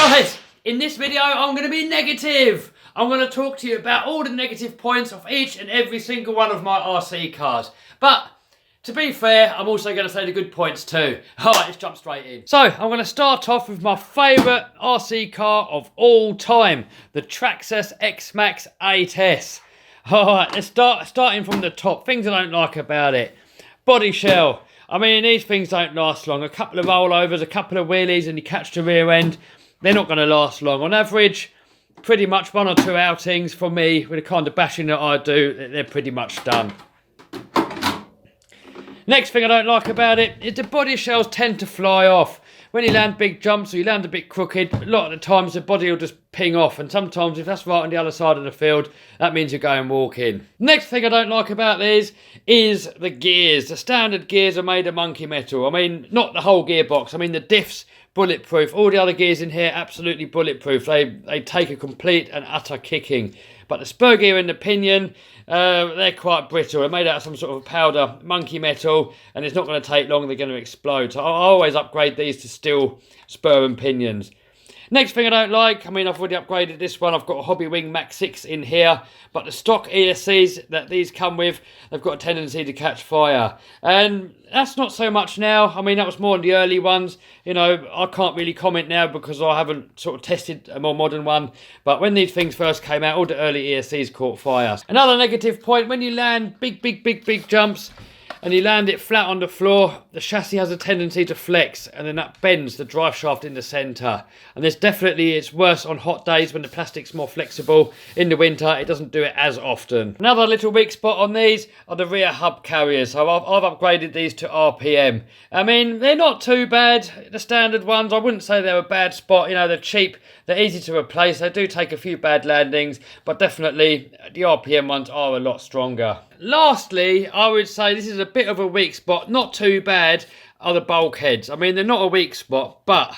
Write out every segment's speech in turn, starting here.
Guys, in this video I'm going to be negative. I'm going to talk to you about all the negative points of each and every single one of my RC cars. But to be fair, I'm also going to say the good points too. Alright, let's jump straight in. So, I'm going to start off with my favourite RC car of all time, the Traxxas X-Maxx 8S. Alright, let's starting from the top. Things I don't like about it. Body shell. I mean, these things don't last long. A couple of rollovers, a couple of wheelies, and you catch the rear end. They're not going to last long. On average, pretty much 1 or 2 outings for me, with the kind of bashing that I do, they're pretty much done. Next thing I don't like about it is the body shells tend to fly off. When you land big jumps or you land a bit crooked, a lot of the times the body will just ping off, and sometimes if that's right on the other side of the field, that means you're going walking. Next thing I don't like about these is the gears. The standard gears are made of monkey metal. I mean, not the whole gearbox. I mean, the diffs, bulletproof. All the other gears in here, absolutely bulletproof. They take a complete and utter kicking. But the spur gear and the pinion, they're quite brittle. They're made out of some sort of powder, monkey metal, and it's not going to take long. They're going to explode. So I always upgrade these to steel spur and pinions. Next thing I don't like, I mean, I've already upgraded this one. I've got a Hobby Wing Max 6 in here. But the stock ESCs that these come with, they've got a tendency to catch fire. And that's not so much now. I mean, that was more in the early ones. You know, I can't really comment now because I haven't sort of tested a more modern one. But when these things first came out, all the early ESCs caught fire. Another negative point, when you land big jumps, and you land it flat on the floor, the chassis has a tendency to flex, and then that bends the drive shaft in the centre. And it's worse on hot days when the plastic's more flexible. In the winter, it doesn't do it as often. Another little weak spot on these are the rear hub carriers. So I've upgraded these to RPM. I mean, they're not too bad, the standard ones. I wouldn't say they're a bad spot. You know, they're cheap, they're easy to replace. They do take a few bad landings, but definitely the RPM ones are a lot stronger. Lastly, I would say this is a bit of a weak spot, not too bad, are the bulkheads. I mean, they're not a weak spot, but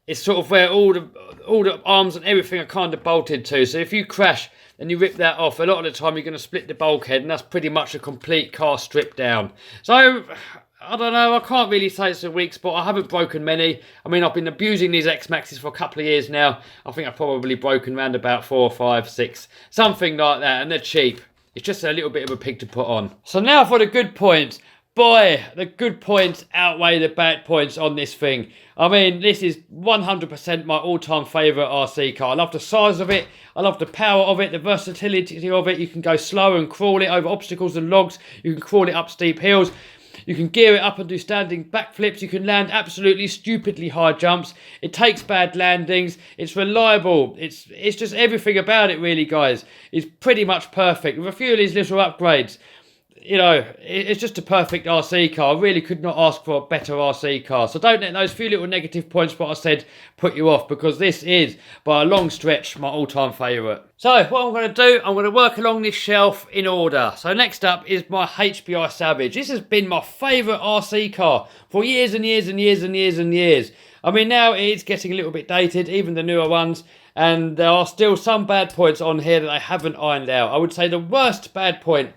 it's sort of where all the arms and everything are kind of bolted to. So if you crash and you rip that off, a lot of the time you're going to split the bulkhead, and that's pretty much a complete car strip down. So I don't know, I can't really say it's a weak spot. I haven't broken many. I mean, I've been abusing these X-Maxes for a couple of years now. I think I've probably broken around about 4, 5, 6, something like that, and they're cheap. It's just a little bit of a pig to put on. So now for the good points. Boy, the good points outweigh the bad points on this thing. I mean, this is 100% my all-time favourite RC car. I love the size of it. I love the power of it, the versatility of it. You can go slow and crawl it over obstacles and logs. You can crawl it up steep hills. You can gear it up and do standing backflips. You can land absolutely stupidly high jumps. It takes bad landings. It's reliable. It's just everything about it, really, guys. It's pretty much perfect. With a few of these little upgrades, you know, it's just a perfect RC car. I really could not ask for a better RC car. So don't let those few little negative points, what I said, put you off, because this is, by a long stretch, my all-time favourite. So what I'm going to do, I'm going to work along this shelf in order. So next up is my HPI Savage. This has been my favourite RC car for years and years and years and years and years. I mean, now it's getting a little bit dated, even the newer ones, and there are still some bad points on here that I haven't ironed out. I would say the worst bad point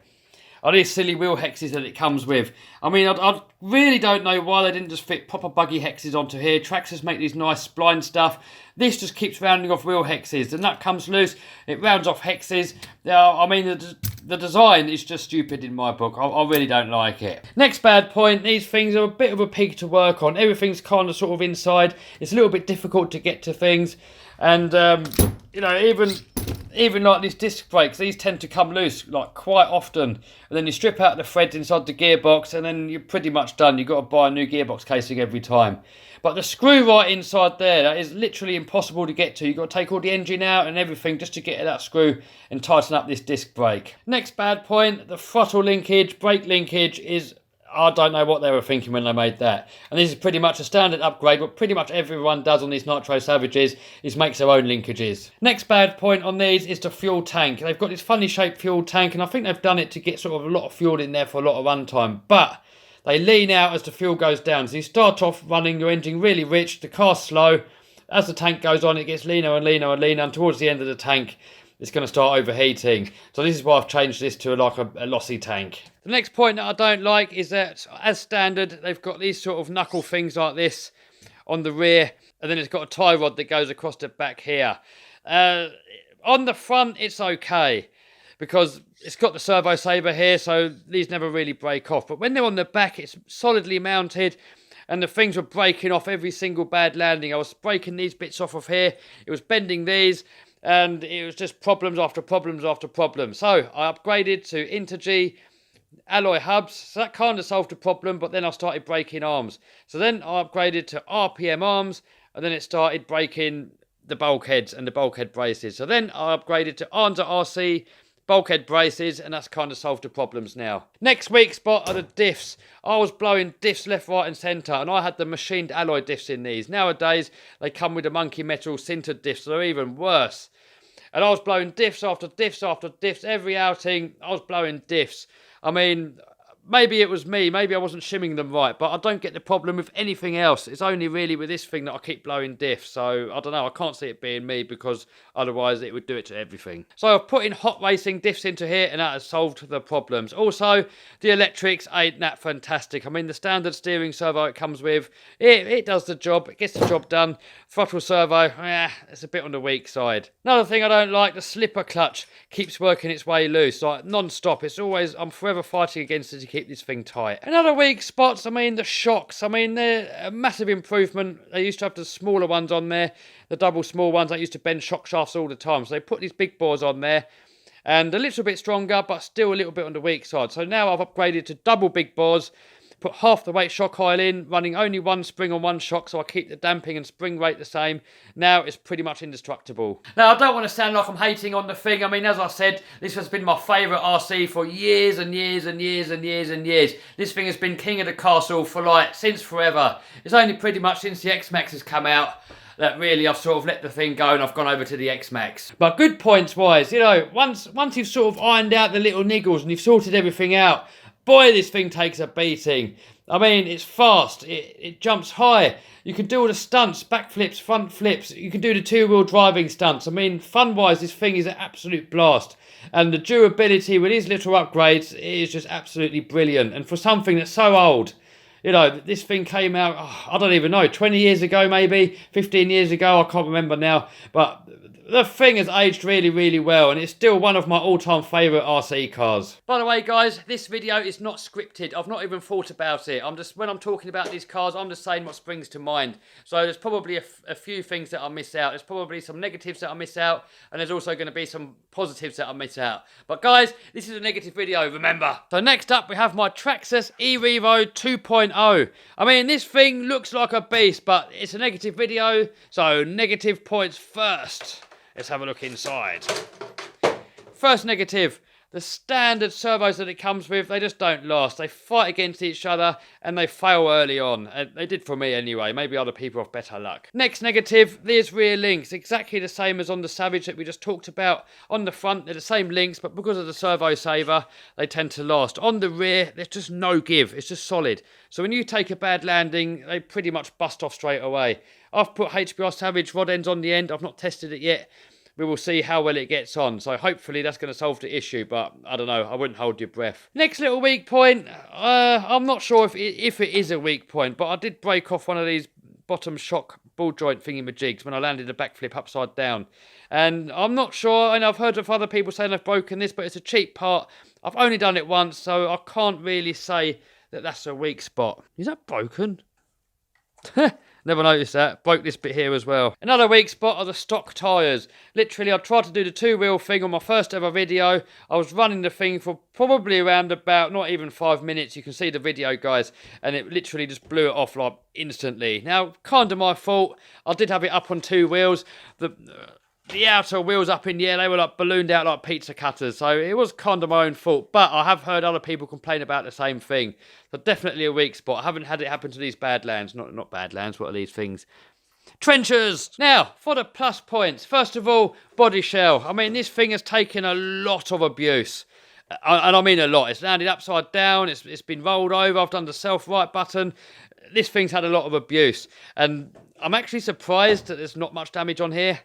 are these silly wheel hexes that it comes with. I mean, I really don't know why they didn't just fit proper buggy hexes onto here. Traxxas make these nice spline stuff. This just keeps rounding off wheel hexes. The nut comes loose, it rounds off hexes. I mean, the design is just stupid in my book. I really don't like it. Next bad point, these things are a bit of a pig to work on. Everything's kind of sort of inside. It's a little bit difficult to get to things. And, you know, even like these disc brakes, these tend to come loose like quite often, and then you strip out the threads inside the gearbox, and then you're pretty much done. You've got to buy a new gearbox casing every time. But the screw right inside there, that is literally impossible to get to. You've got to take all the engine out and everything just to get at that screw and tighten up this disc brake. Next bad point, the throttle linkage, brake linkage is, I don't know what they were thinking when they made that. And this is pretty much a standard upgrade. What pretty much everyone does on these Nitro Savages is makes their own linkages. Next bad point on these is the fuel tank. They've got this funny shaped fuel tank, and I think they've done it to get sort of a lot of fuel in there for a lot of runtime. But they lean out as the fuel goes down. So you start off running your engine really rich, the car's slow. As the tank goes on, it gets leaner and leaner and leaner, and towards the end of the tank, it's going to start overheating. So this is why I've changed this to like a lossy tank. The next point that I don't like is that, as standard, they've got these sort of knuckle things like this on the rear. and then it's got a tie rod that goes across the back here. On the front, it's okay, because it's got the servo saver here, so these never really break off. But when they're on the back, it's solidly mounted, and the things were breaking off every single bad landing. I was breaking these bits off of here, it was bending these, and it was just problems after problems after problems. So I upgraded to Intergy alloy hubs, so that kind of solved the problem, but then I started breaking arms. So then I upgraded to RPM arms, and then it started breaking the bulkheads and the bulkhead braces. So then I upgraded to Anza RC bulkhead braces, and that's kind of solved the problems now. Next weak spot are the diffs. I was blowing diffs left, right and centre, and I had the machined alloy diffs in these. Nowadays, they come with the monkey metal sintered diffs, so they're even worse. And I was blowing diffs after diffs after diffs. Every outing, I was blowing diffs. I mean, maybe it was me, maybe I wasn't shimming them right, but I don't get the problem with anything else. It's only really with this thing that I keep blowing diffs, so I don't know, I can't see it being me, because otherwise it would do it to everything. So I've put in hot racing diffs into here, and that has solved the problems. Also, the electrics ain't that fantastic. I mean, the standard steering servo it comes with, it does the job, it gets the job done. Throttle servo, it's a bit on the weak side. Another thing I don't like, the slipper clutch keeps working its way loose, like non-stop. It's always, I'm forever fighting against it to keep this thing tight. Another weak spots, I mean, the shocks. I mean, they're a massive improvement. They used to have the smaller ones on there, the double small ones that used to bend shock shafts all the time. So they put these big bores on there, and a little bit stronger, but still a little bit on the weak side. So now I've upgraded to double big bores, put half the weight shock coil in, running only one spring on one shock, so I keep the damping and spring rate the same. Now it's pretty much indestructible. Now, I don't want to sound like I'm hating on the thing. I mean, as I said, this has been my favourite RC for years and years and years and years and years. This thing has been king of the castle for like, since forever. It's only pretty much since the X-Maxx has come out that really I've sort of let the thing go and I've gone over to the X-Maxx. But good points wise, you know, once you've sort of ironed out the little niggles and you've sorted everything out, boy, this thing takes a beating. I mean, it's fast, it jumps high, you can do all the stunts, back flips, front flips, you can do the two-wheel driving stunts. I mean, fun-wise, this thing is an absolute blast. And the durability with these little upgrades is just absolutely brilliant. And for something that's so old, you know, this thing came out, I don't even know, 20 years ago maybe, 15 years ago, I can't remember now. But the thing has aged really, really well, and it's still one of my all-time favourite RC cars. By the way, guys, this video is not scripted. I've not even thought about it. When I'm talking about these cars, I'm just saying what springs to mind. So there's probably a few things that I miss out. There's probably some negatives that I miss out, and there's also going to be some positives that I miss out. But guys, this is a negative video, remember. So next up, we have my Traxxas E-Revo 2.0. I mean, this thing looks like a beast, but it's a negative video, so negative points first. Let's have a look inside. First negative, the standard servos that it comes with, they just don't last. They fight against each other and they fail early on. They did for me anyway. Maybe other people have better luck. Next negative, these rear links. Exactly the same as on the Savage that we just talked about. On the front, they're the same links, but because of the servo saver, they tend to last. On the rear, there's just no give. It's just solid. So when you take a bad landing, they pretty much bust off straight away. I've put HPI Savage rod ends on the end. I've not tested it yet. We will see how well it gets on. So hopefully that's going to solve the issue. But I don't know. I wouldn't hold your breath. Next little weak point. I'm not sure if it is a weak point. But I did break off one of these bottom shock ball joint thingy-majigs when I landed a backflip upside down. And I'm not sure. And I've heard of other people saying I've broken this. But it's a cheap part. I've only done it once. So I can't really say that that's a weak spot. Is that broken? Never noticed that. Broke this bit here as well. Another weak spot are the stock tyres. Literally, I tried to do the two-wheel thing on my first ever video. I was running the thing for probably around about, not even 5 minutes. You can see the video, guys. And it literally just blew it off, like, instantly. Now, kind of my fault. I did have it up on two wheels. The outer wheels up in the air, they were like ballooned out like pizza cutters. So it was kind of my own fault. But I have heard other people complain about the same thing. So definitely a weak spot. I haven't had it happen to these Badlands. Not Badlands, what are these things? Trenchers! Now, for the plus points. First of all, body shell. I mean, this thing has taken a lot of abuse. And I mean a lot. It's landed upside down. It's been rolled over. I've done the self-right button. This thing's had a lot of abuse. And I'm actually surprised that there's not much damage on here.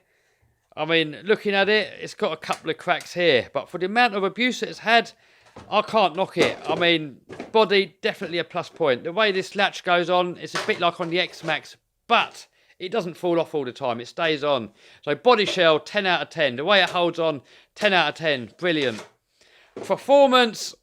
I mean, looking at it, it's got a couple of cracks here. But for the amount of abuse it's had, I can't knock it. I mean, body, definitely a plus point. The way this latch goes on, it's a bit like on the X-Maxx. But it doesn't fall off all the time. It stays on. So body shell, 10 out of 10. The way it holds on, 10 out of 10. Brilliant. Performance,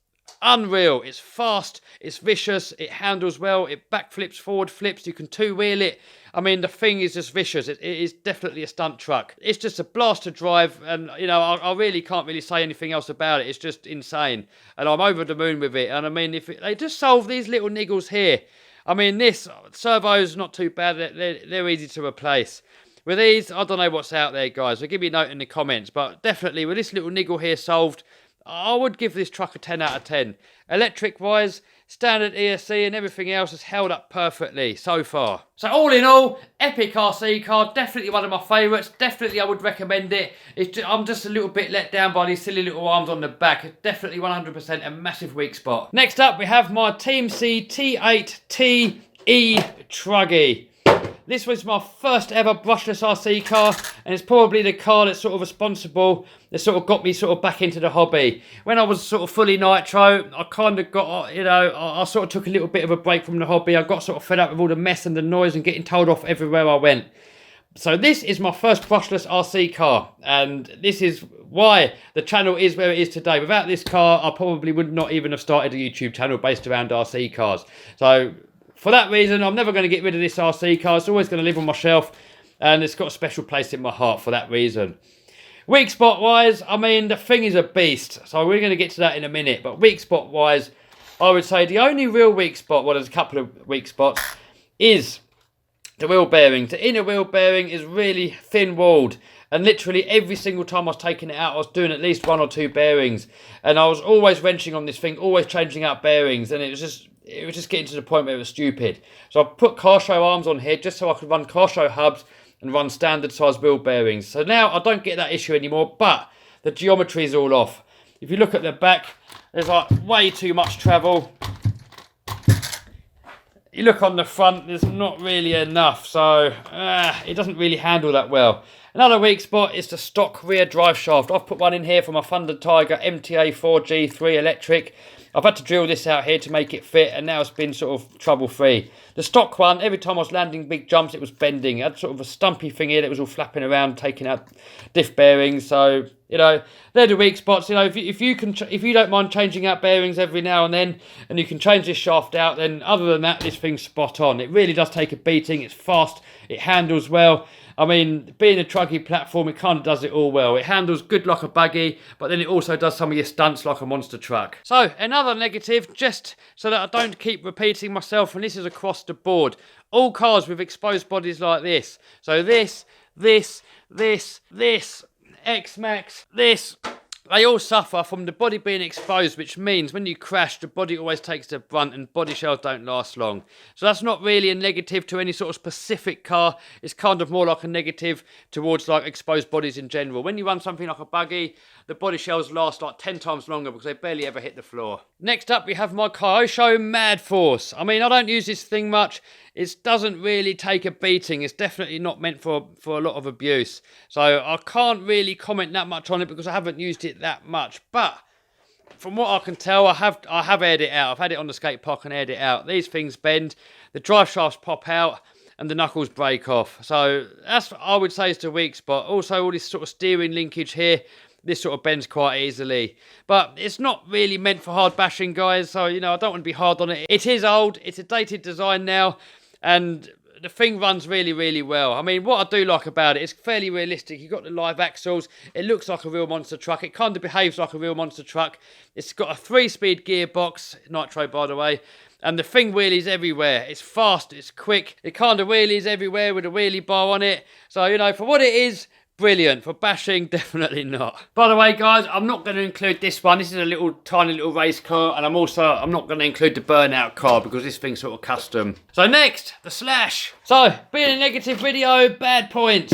unreal. It's fast, it's vicious, it handles well, it backflips, forward flips, you can two-wheel it. I mean, the thing is just vicious. It is definitely a stunt truck. It's just a blast to drive, and, you know, I really can't really say anything else about it. It's just insane, and I'm over the moon with it. And I mean, they just solve these little niggles here. I mean, this servo's not too bad. They're easy to replace. With these, I don't know what's out there, guys. So give me a note in the comments, but definitely with this little niggle here solved, I would give this truck a 10 out of 10. Electric-wise, standard ESC and everything else has held up perfectly so far. So all in all, epic RC car, definitely one of my favourites. Definitely I would recommend it. I'm just a little bit let down by these silly little arms on the back. It's definitely 100% a massive weak spot. Next up, we have my Team C T8T E-Truggy. This was my first ever brushless RC car, and it's probably the car that's sort of responsible, that sort of got me sort of back into the hobby. When I was sort of fully nitro, I kind of got, you know, I sort of took a little bit of a break from the hobby. I got sort of fed up with all the mess and the noise and getting told off everywhere I went. So this is my first brushless RC car, and this is why the channel is where it is today. Without this car, I probably would not even have started a YouTube channel based around RC cars. So for that reason, I'm never going to get rid of this RC car. It's always going to live on my shelf, and it's got a special place in my heart for that reason. Weak spot wise, I mean, the thing is a beast, so we're going to get to that in a minute. But weak spot wise, I would say the only real weak spot, well, there's a couple of weak spots, is the wheel bearing. The inner wheel bearing is really thin walled, and literally every single time I was taking it out, I was doing at least 1 or 2 bearings, and I was always wrenching on this thing, always changing out bearings, and it was just getting to the point where it was stupid. So I put car show arms on here just so I could run car show hubs and run standard size wheel bearings. So now I don't get that issue anymore, but the geometry is all off. If you look at the back, there's like way too much travel. You look on the front, there's not really enough, so it doesn't really handle that well. Another weak spot is the stock rear drive shaft. I've put one in here for my Thunder Tiger MTA4G3 electric. I've had to drill this out here to make it fit, and now it's been sort of trouble-free. The stock one, every time I was landing big jumps, it was bending. It had sort of a stumpy thing here that was all flapping around, taking out diff bearings. So, you know, they're the weak spots. You know, if you don't mind changing out bearings every now and then, and you can change this shaft out, then other than that, this thing's spot on. It really does take a beating. It's fast. It handles well. I mean, being a truggy platform, it kind of does it all well. It handles good like a buggy, but then it also does some of your stunts like a monster truck. So, another negative, just so that I don't keep repeating myself, and this is across the board. All cars with exposed bodies like this. So this, X-Maxx, this, they all suffer from the body being exposed, which means when you crash, the body always takes the brunt and body shells don't last long. So that's not really a negative to any sort of specific car. It's kind of more like a negative towards like exposed bodies in general. When you run something like a buggy, the body shells last like 10 times longer because they barely ever hit the floor. Next up, we have my Kyosho Mad Force. I mean, I don't use this thing much. It doesn't really take a beating. It's definitely not meant for a lot of abuse. So I can't really comment that much on it because I haven't used it that much. But from what I can tell, I have aired it out. I've had it on the skate park and aired it out. These things bend, the drive shafts pop out, and the knuckles break off. So that's, I would say, is the weak spot. Also, all this sort of steering linkage here, this sort of bends quite easily. But it's not really meant for hard bashing, guys. So, you know, I don't want to be hard on it. It is old. It's a dated design now. And the thing runs really, really well. I mean, what I do like about it, it's fairly realistic. You've got the live axles. It looks like a real monster truck. It kind of behaves like a real monster truck. It's got a 3-speed gearbox, nitro by the way. And the thing wheelies everywhere. It's fast, it's quick. It kind of wheelies everywhere with a wheelie bar on it. So, you know, for what it is, brilliant. For bashing, definitely not. By the way, guys, I'm not going to include this one. This is a little tiny little race car, and I'm not going to include the burnout car because this thing's sort of custom. So next, the Slash. So, being a negative video, bad points.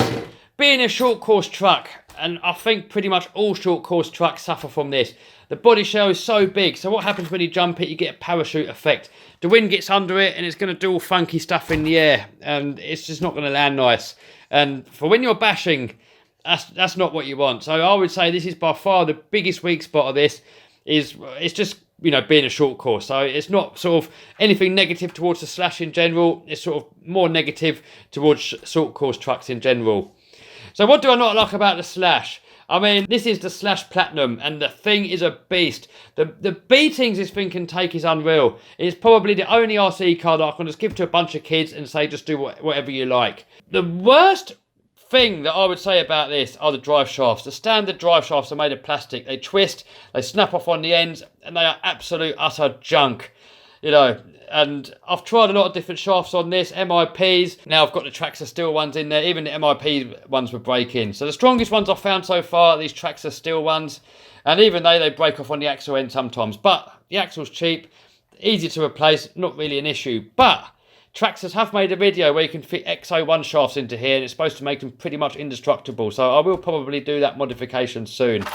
Being a short course truck, and I think pretty much all short course trucks suffer from this. The body shell is so big, so what happens when you jump it, you get a parachute effect. The wind gets under it, and it's going to do all funky stuff in the air, and it's just not going to land nice. And for when you're bashing, that's not what you want. So I would say this is by far the biggest weak spot of this. It's just you know, being a short course. So it's not sort of anything negative towards the Slash in general. It's sort of more negative towards short course trucks in general. So what do I not like about the Slash? I mean, this is the Slash Platinum, and the thing is a beast. The beatings this thing can take is unreal. It's probably the only RC car that I can just give to a bunch of kids and say, just do whatever you like. The worst thing that I would say about this are the drive shafts. The standard drive shafts are made of plastic. They twist, they snap off on the ends, and they are absolute utter junk. You know, and I've tried a lot of different shafts on this, MIPs. Now I've got the Traxxas steel ones in there. Even the MIP ones were breaking. So the strongest ones I've found so far are these Traxxas steel ones. And even they break off on the axle end sometimes. But the axle's cheap, easy to replace, not really an issue. But Traxxas have made a video where you can fit X01 shafts into here, and it's supposed to make them pretty much indestructible. So I will probably do that modification soon.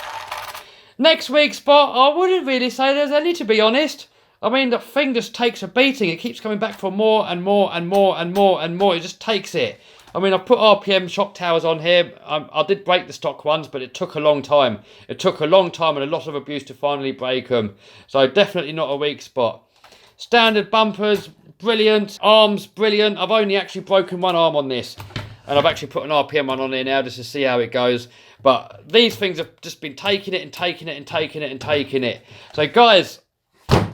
Next week's spot, I wouldn't really say there's any, to be honest. I mean, the thing just takes a beating. It keeps coming back for more and more and more and more and more. It just takes it. I mean, I put RPM shock towers on here. I did break the stock ones, but it took a long time. It took a long time and a lot of abuse to finally break them. So definitely not a weak spot. Standard bumpers, brilliant. Arms, brilliant. I've only actually broken one arm on this. And I've actually put an RPM one on there now just to see how it goes. But these things have just been taking it and taking it and taking it and taking it. So guys,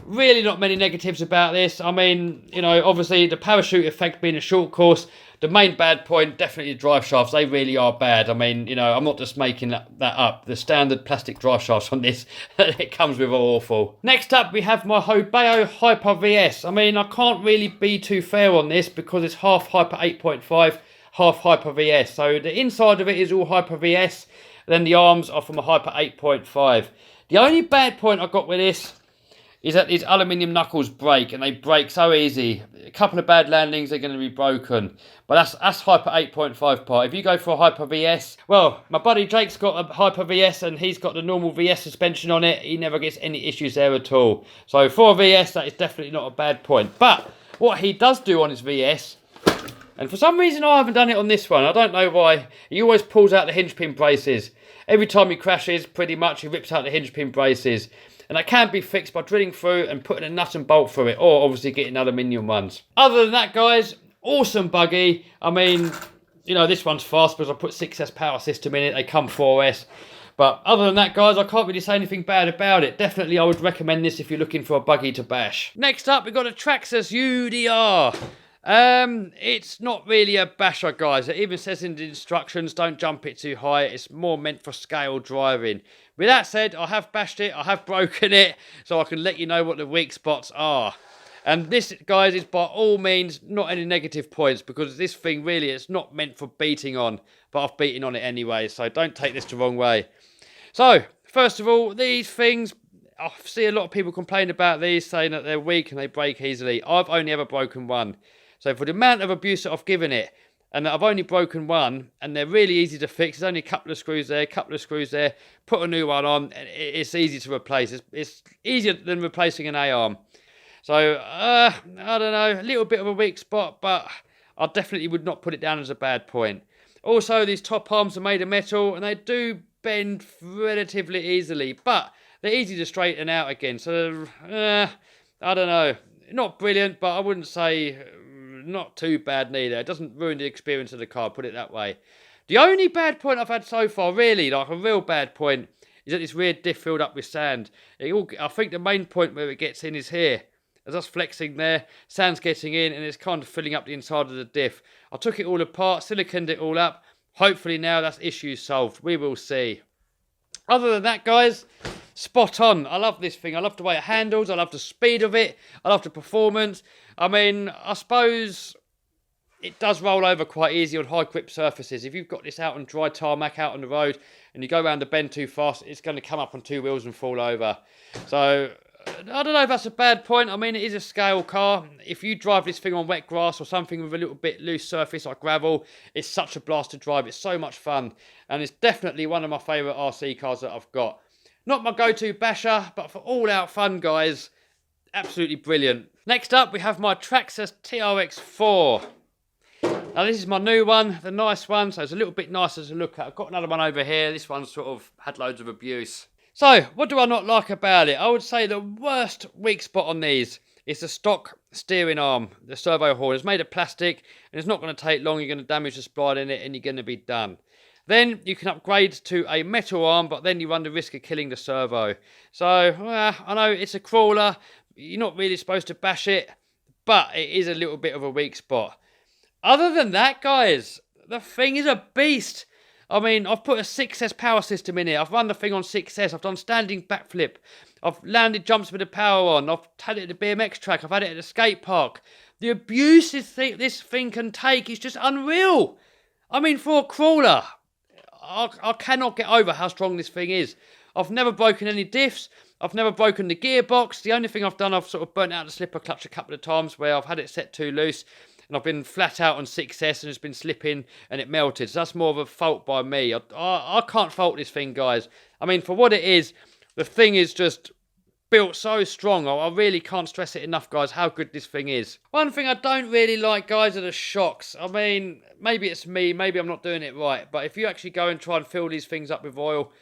really not many negatives about this. I mean, you know, obviously the parachute effect being a short course, the main bad point, definitely the drive shafts. They really are bad. I mean, you know, I'm not just making that up. The standard plastic drive shafts on this, it comes with are awful. Next up, we have my Hobeo Hyper VS. I mean, I can't really be too fair on this because it's half Hyper 8.5, half Hyper VS. So the inside of it is all Hyper VS, then the arms are from a Hyper 8.5. The only bad point I got with this is that these aluminium knuckles break, and they break so easy. A couple of bad landings, they're going to be broken. But that's Hyper 8.5 part. If you go for a Hyper VS, well, my buddy Jake's got a Hyper VS, and he's got the normal VS suspension on it. He never gets any issues there at all. So for a VS, that is definitely not a bad point. But what he does do on his VS, and for some reason I haven't done it on this one, I don't know why, he always pulls out the hinge pin braces. Every time he crashes, pretty much, he rips out the hinge pin braces. And that can be fixed by drilling through and putting a nut and bolt through it, or obviously getting aluminium ones. Other than that, guys, awesome buggy. I mean, you know, this one's fast because I put 6S power system in it. They come 4S. But other than that, guys, I can't really say anything bad about it. Definitely, I would recommend this if you're looking for a buggy to bash. Next up, we've got a Traxxas UDR. It's not really a basher, guys. It even says in the instructions, don't jump it too high. It's more meant for scale driving. With that said, I have bashed it, I have broken it, so I can let you know what the weak spots are. And this, guys, is by all means not any negative points, because this thing really, it's not meant for beating on, but I've beaten on it anyway, so don't take this the wrong way. So, first of all, these things, I see a lot of people complain about these, saying that they're weak and they break easily. I've only ever broken one. So for the amount of abuse that I've given it, and I've only broken one, and they're really easy to fix. There's only a couple of screws there, put a new one on, and it's easy to replace. It's easier than replacing an A-arm. So, I don't know, a little bit of a weak spot, but I definitely would not put it down as a bad point. Also, these top arms are made of metal, and they do bend relatively easily, but they're easy to straighten out again. So, I don't know, not brilliant, but I wouldn't say not too bad neither. It doesn't ruin the experience of the car, put it that way. The only bad point I've had so far, really, like a real bad point, is that this rear diff filled up with sand. I think the main point where it gets in is here. As that's flexing there, sand's getting in, and it's kind of filling up the inside of the diff. I took it all apart, siliconed it all up. Hopefully now that's issue solved. We will see. Other than that, guys, spot on. I love this thing. I love the way it handles. I love the speed of it. I love the performance. I mean, I suppose it does roll over quite easy on high grip surfaces. If you've got this out on dry tarmac out on the road and you go around the bend too fast, it's going to come up on two wheels and fall over. So, I don't know if that's a bad point. I mean, it is a scale car. If you drive this thing on wet grass or something with a little bit loose surface like gravel, it's such a blast to drive. It's so much fun. And it's definitely one of my favourite RC cars that I've got. Not my go-to basher, but for all-out fun, guys, absolutely brilliant. Next up, we have my Traxxas TRX-4. Now, this is my new one, the nice one, so it's a little bit nicer to look at. I've got another one over here. This one's sort of had loads of abuse. So, what do I not like about it? I would say the worst weak spot on these is the stock steering arm, the servo horn. It's made of plastic, and it's not going to take long. You're going to damage the spline in it, and you're going to be done. Then you can upgrade to a metal arm, but then you run the risk of killing the servo. So, I know it's a crawler. You're not really supposed to bash it, but it is a little bit of a weak spot. Other than that, guys, the thing is a beast. I mean, I've put a 6S power system in it. I've run the thing on 6S. I've done standing backflip. I've landed jumps with the power on. I've had it at the BMX track. I've had it at the skate park. The abuse this thing can take is just unreal. I mean, for a crawler, I cannot get over how strong this thing is. I've never broken any diffs. I've never broken the gearbox. The only thing I've done, I've sort of burnt out the slipper clutch a couple of times where I've had it set too loose. And I've been flat out on 6S and it's been slipping and it melted. So that's more of a fault by me. I can't fault this thing, guys. I mean, for what it is, the thing is just built so strong. I really can't stress it enough, guys, how good this thing is. One thing I don't really like, guys, are the shocks. I mean, maybe it's me. Maybe I'm not doing it right. But if you actually go and try and fill these things up with oil,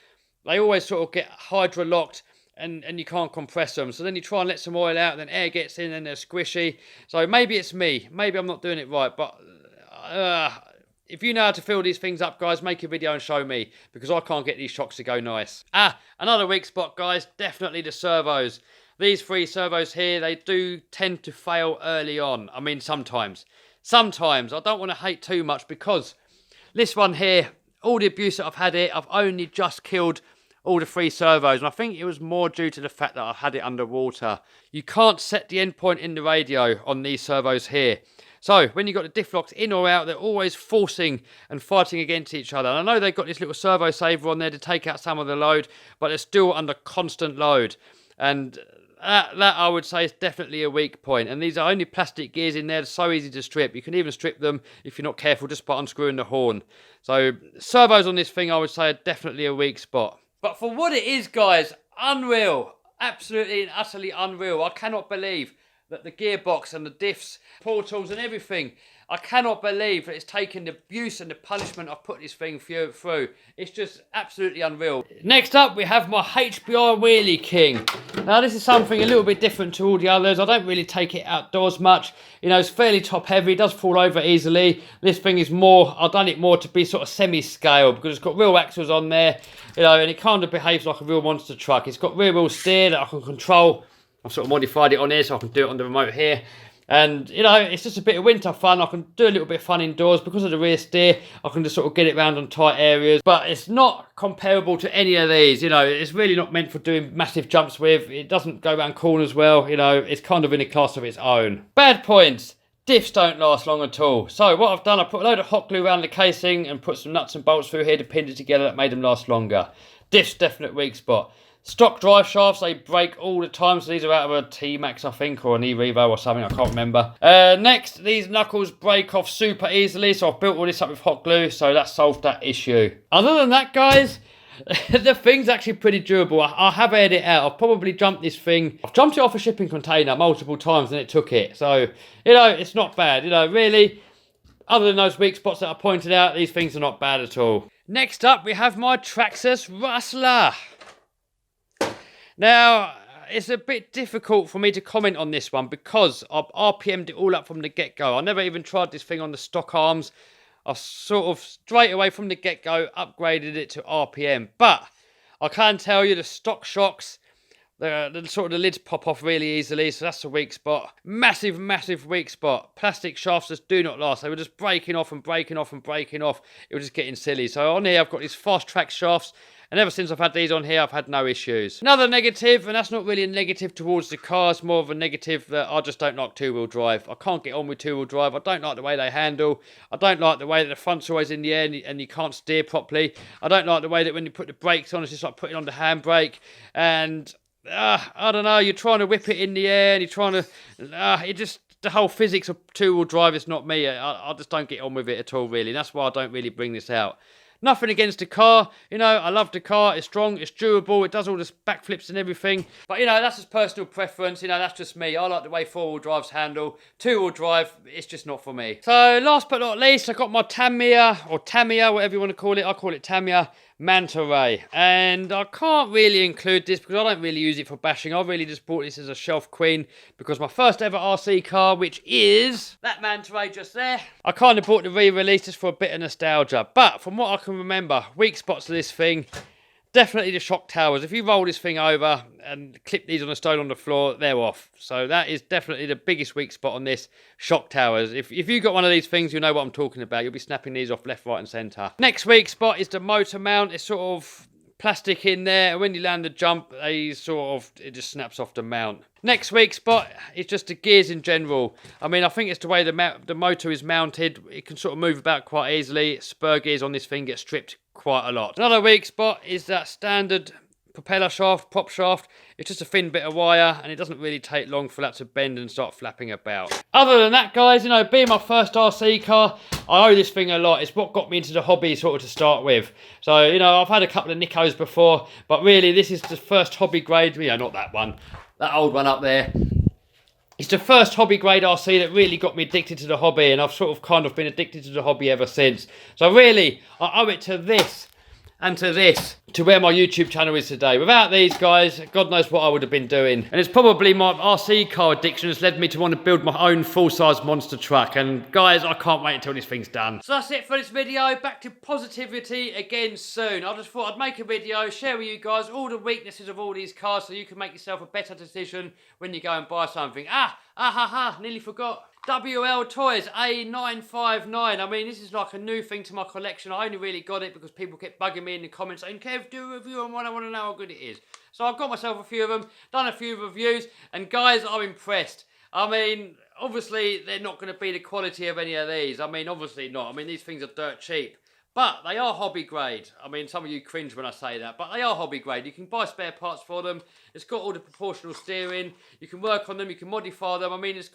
they always sort of get hydro-locked. And you can't compress them. So then you try and let some oil out, and then air gets in and they're squishy. So maybe it's me. Maybe I'm not doing it right. But if you know how to fill these things up, guys, make a video and show me. Because I can't get these shocks to go nice. Another weak spot, guys. Definitely the servos. These 3 servos here, they do tend to fail early on. I mean, sometimes. Sometimes. I don't want to hate too much because this one here, all the abuse that I've had it, I've only just killed all the 3 servos, and I think it was more due to the fact that I had it underwater. You can't set the endpoint in the radio on these servos here. So, when you've got the diff locks in or out, they're always forcing and fighting against each other. And I know they've got this little servo saver on there to take out some of the load, but they're still under constant load. And that I would say is definitely a weak point. And these are only plastic gears in there, they're so easy to strip. You can even strip them if you're not careful, just by unscrewing the horn. So, servos on this thing, I would say, are definitely a weak spot. But for what it is, guys, unreal. Absolutely and utterly unreal. I cannot believe that the gearbox and the diffs, portals and everything, I cannot believe that it's taken the abuse and the punishment I've put this thing through. It's just absolutely unreal. Next up, we have my HPI Wheelie King. Now, this is something a little bit different to all the others. I don't really take it outdoors much. You know, it's fairly top heavy, it does fall over easily. This thing is more, I've done it more to be sort of semi-scale because it's got real axles on there, you know, and it kind of behaves like a real monster truck. It's got rear wheel steer that I can control. I've sort of modified it on here so I can do it on the remote here. And, you know, it's just a bit of winter fun. I can do a little bit of fun indoors. Because of the rear steer, I can just sort of get it around on tight areas. But it's not comparable to any of these. You know, it's really not meant for doing massive jumps with. It doesn't go around corners well. You know, it's kind of in a class of its own. Bad points. Diffs don't last long at all. So what I've done, I put a load of hot glue around the casing and put some nuts and bolts through here to pin it together. That made them last longer. Diffs, definite weak spot. Stock drive shafts, they break all the time. So these are out of a T-Max, I think, or an E-Revo or something. I can't remember. Next, these knuckles break off super easily. So I've built all this up with hot glue. So that solved that issue. Other than that, guys, the thing's actually pretty durable. I have aired it out. I've probably jumped this thing. I've jumped it off a shipping container multiple times and it took it. So, you know, it's not bad. You know, really, other than those weak spots that I pointed out, these things are not bad at all. Next up, we have my Traxxas Rustler. Now, it's a bit difficult for me to comment on this one because I've RPM'd it all up from the get-go. I never even tried this thing on the stock arms. I sort of straight away from the get-go upgraded it to RPM. But I can tell you the stock shocks, the sort of the lids pop off really easily, so that's a weak spot. Massive, massive weak spot. Plastic shafts just do not last. They were just breaking off and breaking off and breaking off. It was just getting silly. So on here I've got these fast track shafts. And ever since I've had these on here, I've had no issues. Another negative, and that's not really a negative towards the car, it's more of a negative that I just don't like two-wheel drive. I can't get on with two-wheel drive. I don't like the way they handle. I don't like the way that the front's always in the air and you can't steer properly. I don't like the way that when you put the brakes on, it's just like putting on the handbrake. And, I don't know, you're trying to whip it in the air and you're trying to... it just... The whole physics of two-wheel drive is not me. I just don't get on with it at all, really. And that's why I don't really bring this out. Nothing against the car, you know, I love the car, it's strong, it's durable, it does all this backflips and everything. But, you know, that's just personal preference, you know, that's just me. I like the way four-wheel drives handle. Two-wheel drive, it's just not for me. So, last but not least, I got my Tamiya, whatever you want to call it. I call it Tamiya Manta Ray. And I can't really include this because I don't really use it for bashing. I really just bought this as a shelf queen because my first ever RC car, which is that Manta Ray just there, I kind of bought the re-release just for a bit of nostalgia. But from what I can remember, weak spots of this thing, definitely the shock towers. If you roll this thing over and clip these on a stone on the floor, they're off. So that is definitely the biggest weak spot on this, shock towers. If you got one of these things, you know what I'm talking about. You'll be snapping these off left, right and centre. Next weak spot is the motor mount. It's sort of plastic in there. When you land the jump, it just snaps off the mount. Next weak spot is just the gears in general. I mean, I think it's the way the motor is mounted. It can sort of move about quite easily. Spur gears on this thing get stripped quite a lot. Another weak spot is that standard propeller shaft, prop shaft. It's just a thin bit of wire and it doesn't really take long for that to bend and start flapping about. Other than that, guys, you know, being my first RC car, I owe this thing a lot. It's what got me into the hobby sort of to start with. So, you know, I've had a couple of Nikos before, but really this is the first hobby grade, you know, not that one, that old one up there. It's the first hobby grade RC that really got me addicted to the hobby, and I've sort of kind of been addicted to the hobby ever since. So really, I owe it to this and to this, to where my YouTube channel is today. Without these guys, God knows what I would have been doing. And it's probably my RC car addiction has led me to want to build my own full-size monster truck. And guys, I can't wait until this thing's done. So that's it for this video. Back to positivity again soon. I just thought I'd make a video, share with you guys all the weaknesses of all these cars so you can make yourself a better decision when you go and buy something. Nearly forgot. WLtoys A959. I mean, this is like a new thing to my collection. I only really got it because people kept bugging me in the comments saying, Kev, do a review on one. I want to know how good it is. So I've got myself a few of them, done a few reviews, and guys, I'm impressed. I mean, obviously, they're not going to be the quality of any of these. I mean, obviously not. I mean, these things are dirt cheap. But they are hobby grade. I mean, some of you cringe when I say that, but they are hobby grade. You can buy spare parts for them. It's got all the proportional steering. You can work on them. You can modify them. I mean, it's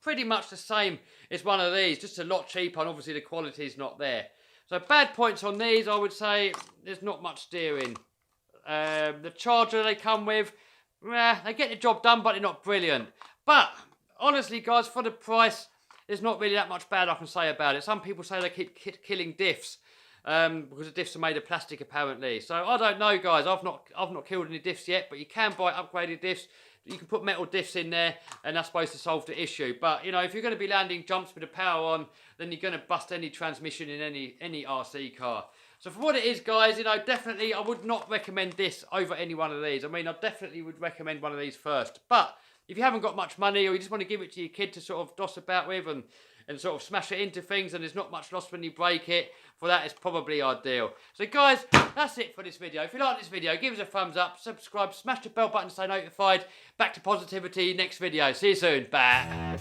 pretty much the same as one of these, just a lot cheaper, and obviously the quality is not there. So bad points on these, I would say, there's not much steering. The charger they come with, they get the job done, but they're not brilliant. But honestly, guys, for the price, there's not really that much bad I can say about it. Some people say they keep killing diffs because the diffs are made of plastic, apparently. So I don't know, guys. I've not killed any diffs yet, but you can buy upgraded diffs. You can put metal diffs in there, and that's supposed to solve the issue. But, you know, if you're going to be landing jumps with the power on, then you're going to bust any transmission in any RC car. So for what it is, guys, you know, definitely I would not recommend this over any one of these. I mean, I definitely would recommend one of these first. But if you haven't got much money, or you just want to give it to your kid to sort of doss about with and sort of smash it into things, and there's not much loss when you break it, for that is probably ideal. So guys, that's it for this video. If you like this video, give us a thumbs up, subscribe, smash the bell button to stay notified. Back to positivity next video. See you soon. Bye.